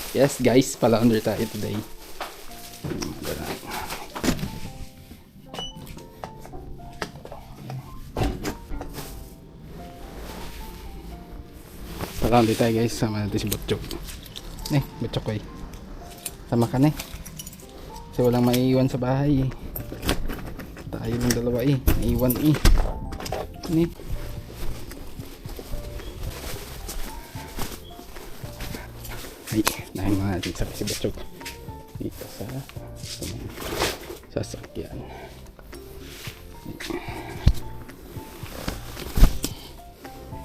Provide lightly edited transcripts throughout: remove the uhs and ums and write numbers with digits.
Yes guys, pa-laundry tayo today. Pa-laundry tayo guys, sama natin si Butchok. Butchok ko sama ka na kasi walang maiiwan sa bahay tayo lang dalawa maiiwan nahin mga natin sa si Butchok dito sa sasakyan.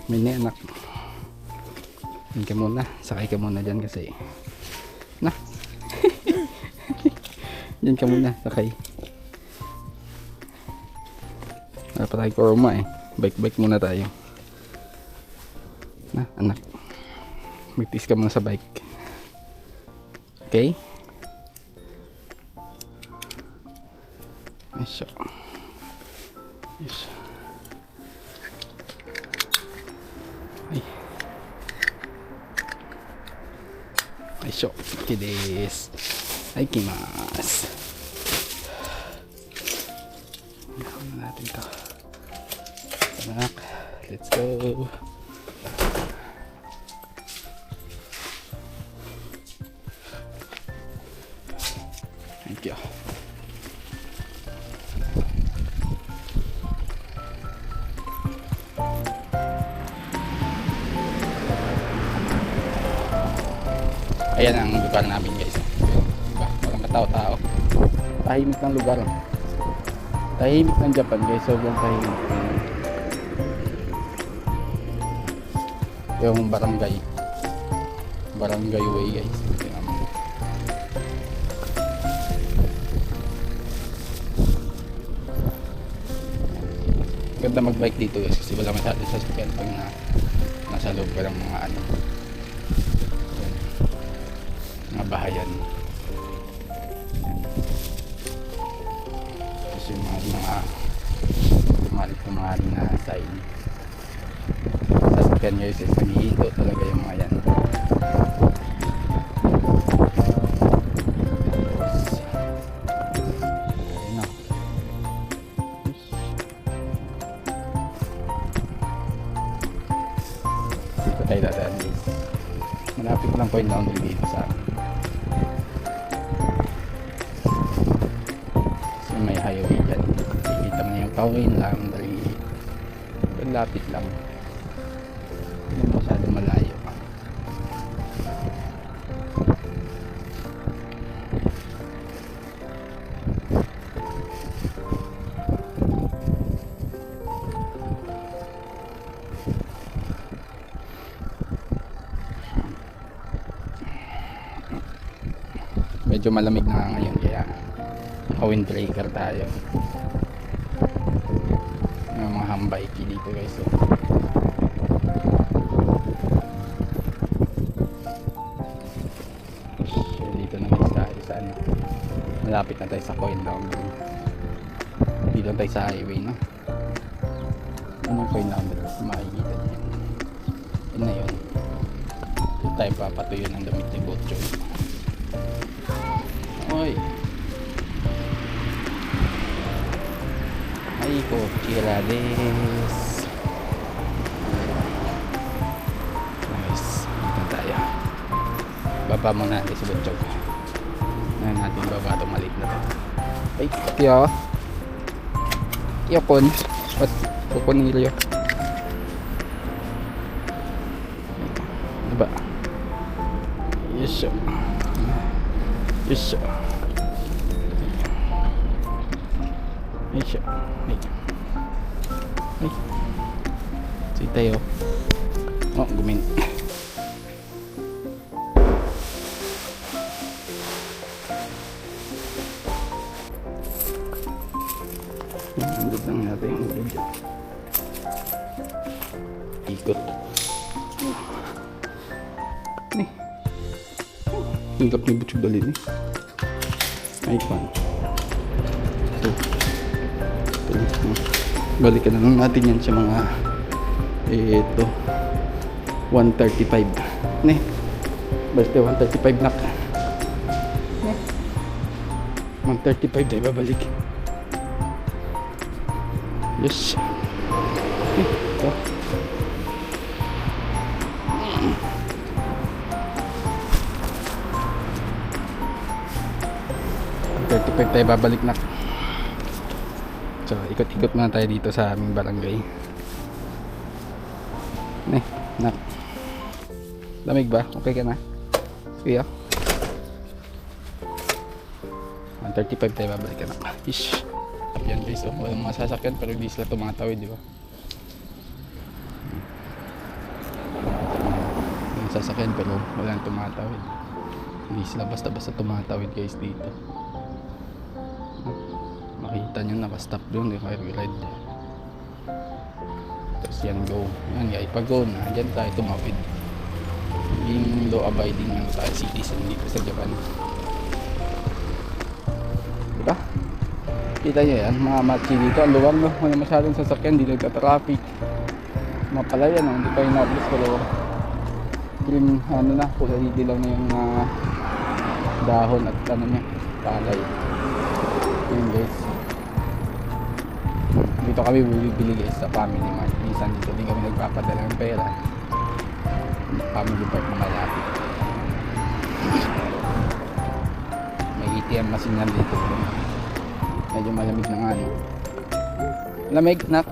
May anak, hindi ka muna, sakay ka muna dyan kasi dyan ka muna, sakay. Wala pa tayo korma bike muna tayo anak, magtis ka muna sa bike, okay? Yes. Okay this. Ikimasu. Gawin na natin ito. Anak, let's go. Thank you. Ayan ang lugar namin guys. Diba? Walang katao-tao. Tahimik ng lugar. Tahimik ng Japan guys. Sobrang tahimik. Yung barangay. Barangay way guys. Ganda mag-bike dito guys. Kasi wala masyadong sasakyan pag nasa loob ka ng mga mga bahayan. Kasi yung mga na sign sasakyan guys is nag-iinto talaga yung mga yan. Dito tayo dadaan guys. Malapit lang po yung laundry dito sa akin. May highway dyan. Kita mo yung Kawin Laundry. Lapit lang. Hindi masyadong malayo. Medyo malamig na ngayon kaya windbreaker tayo. May mga hambike dito guys. So dito na guys tayo sa malapit na tayo sa Coin Laundry. Dito tayo sa highway anong Coin Laundry? Makikita niyo yun na yun. Dito tayo papatuyo ng damit ni Butchok. Oy Aiko, chira des. Nice. Dito tayo. Baba muna natin si Butchok. Ngayon natin baba itong maliit na to. Ay, kaya pon. Ba't pupon nila yun? Diba? Yes. Yes. Ay siya. Ay. Sige tayo. Gumin. Andot lang natin yung ulo dyan. Ikot. Hingap ni Butchok dalhin Ay, pan. So, balikan na lang natin yan sa mga 135 Basta 135 nak. 135 tayo babalik. Yes. Ito. 35 tayo babalik na. So ikot-ikot muna tayo dito sa aming barangay. Nak. Lamig ba? Okay ka na? Kuya? 135 tayo babalik ka na. Ish. Yan guys, walang mga sasakyan pero hindi sila tumatawid, di ba? Walang sasakyan pero walang tumatawid. Hindi sila basta-basta tumatawid guys dito. Makita nyo naka-stop doon, di ba? Red. Tapos yan go. Yan guys, pag go na, dyan tayo tumawid. Yung law abiding ng tayo citizen dito sa Japan. Diba? Kita nyo yan, mga matchi dito. Ang luwag, no? Wala masyadong sasakyan, di nagka-traffic. Mapalaya, no? Hindi pa in-upload pero green, ano na, kulay dilaw na yung dahon at ano niya, palay. Yun guys. Dito kami bibili guys sa Family Mart. Minsan dito din kami nagpapadala ng pera. Family Mart na malapit. May ATM machine yan dito. Medyo malamig na nga, no? Lamig, nak.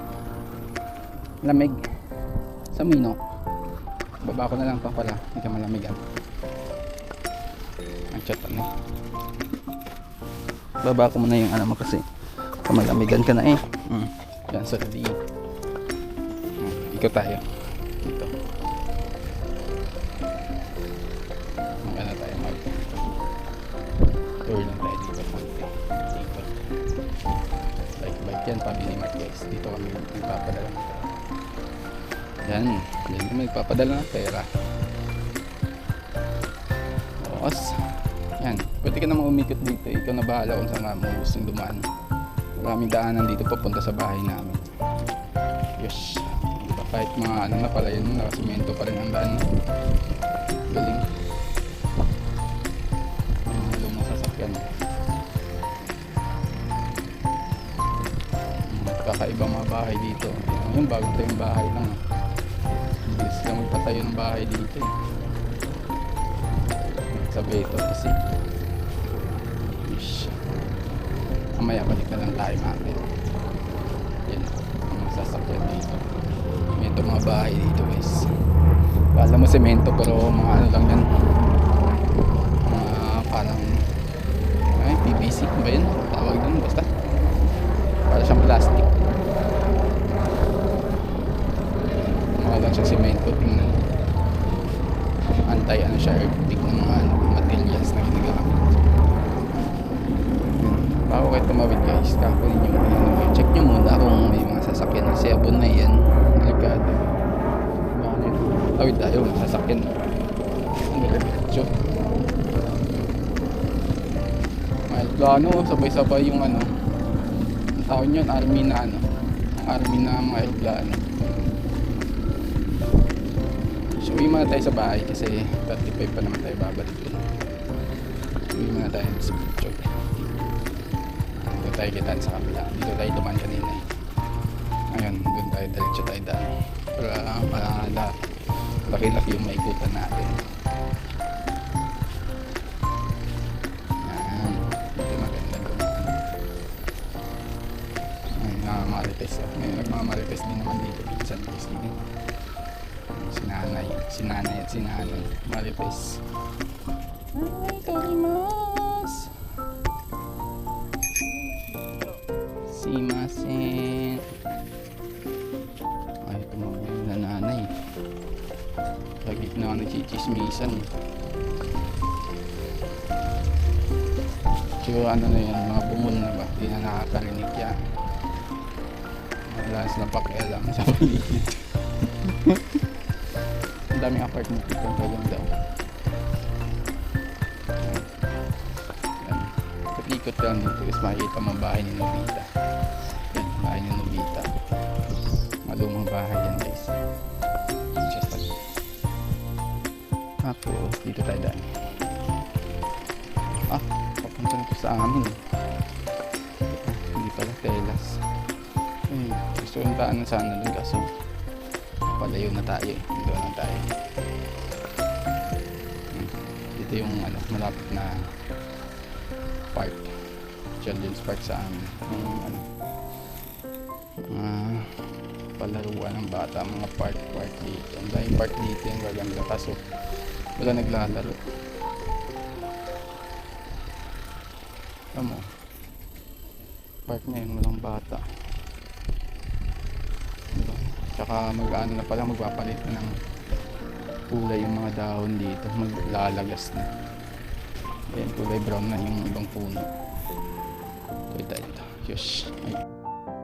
Lamig. Sa mino. Baba ko na lang pa pala. Hindi ka malamigan. Ang chat ano. Baba ko muna yung ano mo kasi kamalamigan ka na eh. Yan sa ready. Ikot tayo. Dito. Mag-ano tayo tour lang tayo dito konti. Ikot. Bike yan, Family Mart guys. Dito kami nagpapadala ng pera. Yan. Yan kami nagpapadala ng pera. Os. Yan. Pwede ka naman umikot dito. Ikaw na bahala kung saan mo gustong dumaan. Maraming daanan dito papunta sa bahay namin. Yes. Diba, kahit mga ano na pala yun, nakasimento pa rin ang daan. Galing. Lumang sasakyan. Kakaibang mga bahay dito. Yung bago tayong bahay lang. Hindi sila magpatayo ng bahay dito. Sabi ito kasi. Yes. Mamaya balik na lang tayo natin. Yan ang sasakyan dito. Ito mga bahay dito guys. Kala mo semento pero mga ano lang yan. Parang PVC ba yun? Tawag dun basta. Para siyang plastic. Mga lang siyang semento. Tingnan. Antay ano siya earthquake ng mga materials na ginagamit. Bago kayo tumawid guys, kakunin nyo muna. Check nyo muna kung may mga sasakyan kasi abon na yan. Delikado. Tawid tayo, may sasakyan. Ang delikado. May plano, sabay-sabay yung ano. Ang tawag nyo, army na ano. Army na mga aeroplano. So, uwi muna tayo sa bahay kasi 35 pa naman tayo babalik dun. Uwi muna tayo sa picture. Tayo kitaan sa kabila. Dito tayo dumaan kanina eh. Ngayon, doon tayo diretso tayo daan. Para laki-laki yung maikutan natin. Yan. Dito maganda dumaan. Ngayon, nagmamarites. Ngayon, nagmamarites din naman dito. Pinsan guys dito. Sinanay at sinanay. Marites. Ay, torimas! Simasen. Ay, tumawag yung nanay. Lagi na ako nagchichismisan. So ano na yan, mga bumul na ba? Di na nakakarinig yan. Wala silang pakialam sa paligid. Ang daming apartment dito ang kaganda. Ikot lang dito is makikita mo bahay ni Nobita. Yan, bahay ni Nobita. Malumang bahay yan guys. Tapos dito tayo daan. Papunta na to sa amin. Hindi pala telas. Gusto yung daanan sana dun kaso palayo na tayo eh. Doon lang tayo. Dito yung malapit na park. Children's park sa amin. Yung palaruan ng bata, mga park dito. Ang daming park dito yung gaganda kaso wala naglalaro. Alam mo, park na yun, walang bata. Diba? Tsaka na pala, magpapalit na ng kulay yung mga dahon dito, maglalagas na. Ayan, kulay brown na yung ibang puno. Ito. Yes. Ay,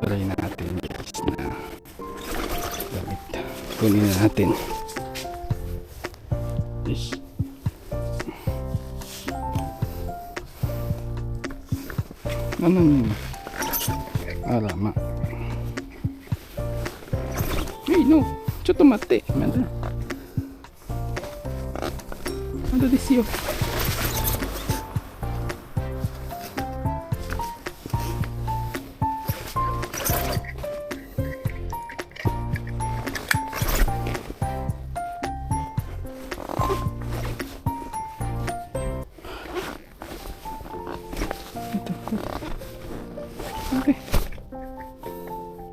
try natin guys na gamit. Kunin na natin. Yes. Ano yun? Arama. Hey, no. C'è tomate. Manda. Manda di siyo.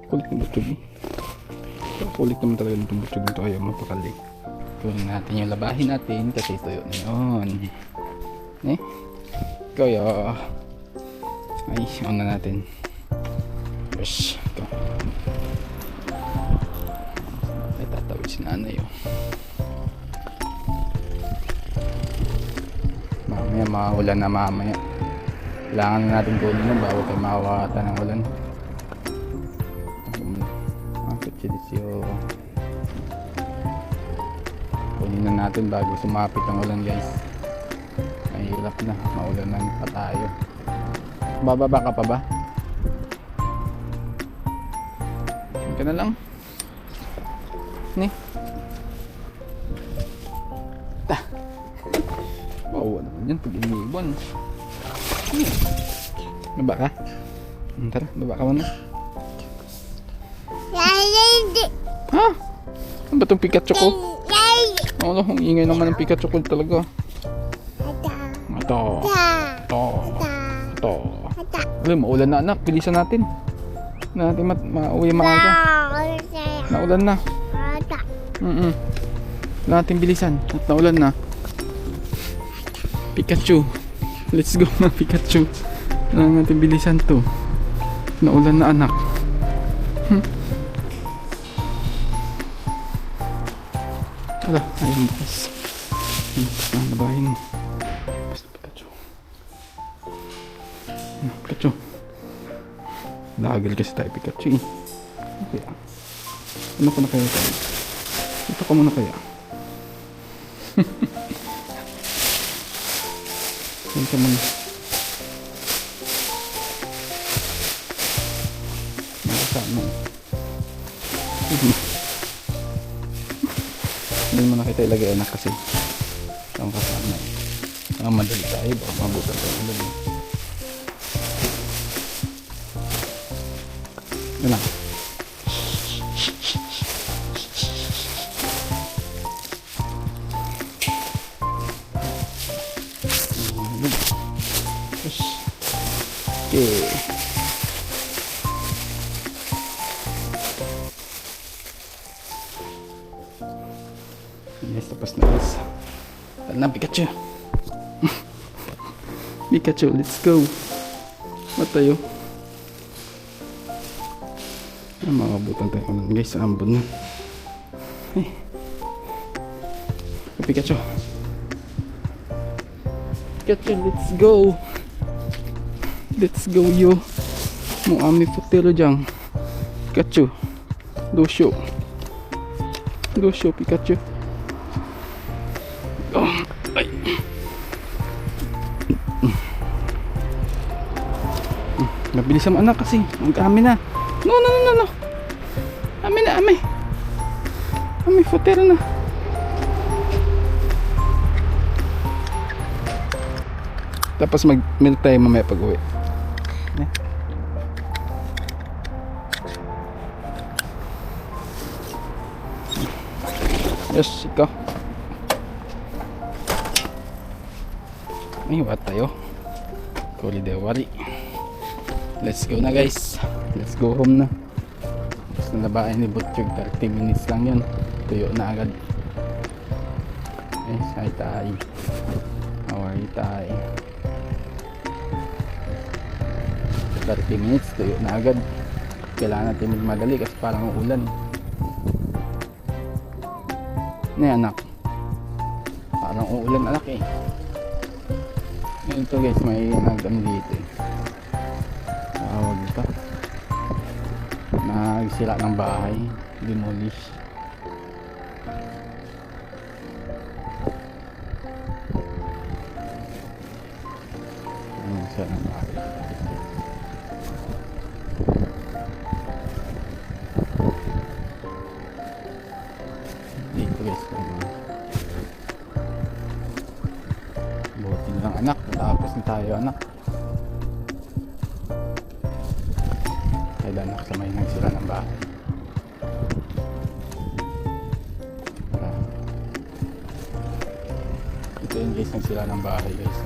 Kulit ng butog eh. Kulit naman talaga ng butog nito. Ayaw mapakali. Kunin natin yung labahin natin kasi ito yun. Eh? Kaya ay, on na natin. Yes. Ito. Ay, tatawid si nanay oh. Mamaya maulan na mamaya. Kailangan na natin kunin nun bago tayo makawata ng ulan. Kunin na natin bago sumapit ang ulan guys. Mahirap na, maulanan pa tayo. Bababa ka pa ba? Hindi ka na lang. Ni. Ta. Bawa naman yan pag iniwan. Baba ka? Tara, baba ka muna. Ha? Ano ba itong Pikachu ko? Ano, ang ingay naman ng Pikachu ko talaga. Ito. Alam, maulan na anak, bilisan natin. Natin mauwi maaga. Naulan na. Natin bilisan at naulan na. Pikachu. Let's go na Pikachu. Kailangan natin bilisan to. Naulan na anak. Wala, ayun bukas. Bukas na nabahin. Basta Pikachu. Pikachu. Lagal kasi tayo Pikachu eh. Okay. Ano ko na kaya tayo? Ito ka muna kaya. Ayun ka muna. Nakasama. Hindi mo na kita ilagay anak kasi ang kasama eh. Madali tayo baka mabutan tayo ulan eh. Yan lang. Okay. Yes, tapos na guys. Tara na Pikachu. Pikachu, let's go. Matayo. Makabutan tayo guys sa ambon na. Hey. Pikachu. Pikachu, let's go. Let's go yo. Mo ami futero dyan. Pikachu. Dosho. Pikachu. Ay. Mabilis ang anak kasi. Ang na. No. Ami futero na. Tapos mag-milk tayo mamaya pag uwi. Yeah. Yes, ikaw. May what tayo? Kuli dewari. Let's go na guys. Let's go home na. Gusto na bahay ni Butchog. 30 minutes lang yun. Tuyo na agad. Yes, hi tay. How are you tay? 30 minutes, tuyo na agad. Kailangan natin magmadali kasi parang ulan. Ano anak? Parang uulan anak eh. Ito guys, may nagdam dito eh. Tawag ito. Nagsira ng bahay. Demolish. Nagsira ng bahay. Dito guys. Buti lang anak. Tapos na tayo anak. Kailan ako sa may nagsira ng bahay. Ito yung guys nagsira ng bahay guys.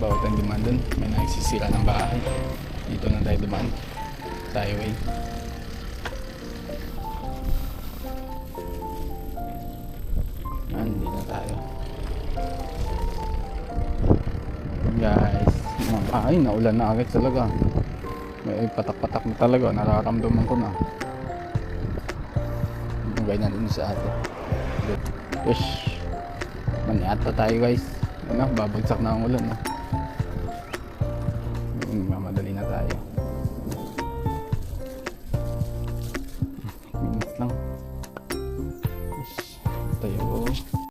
Bawat ang dumaan dun, may nagsisira ng bahay. Dito na tayo dumaan sa highway. Yan, dito na tayo guys. Ay, naulan na agad talaga. May patak-patak na talaga, nararamdaman ko na. Ganyan din sa ato. Fish. Maniata tayo guys. Ano, babagsak na ang ulan. Mamadali na tayo.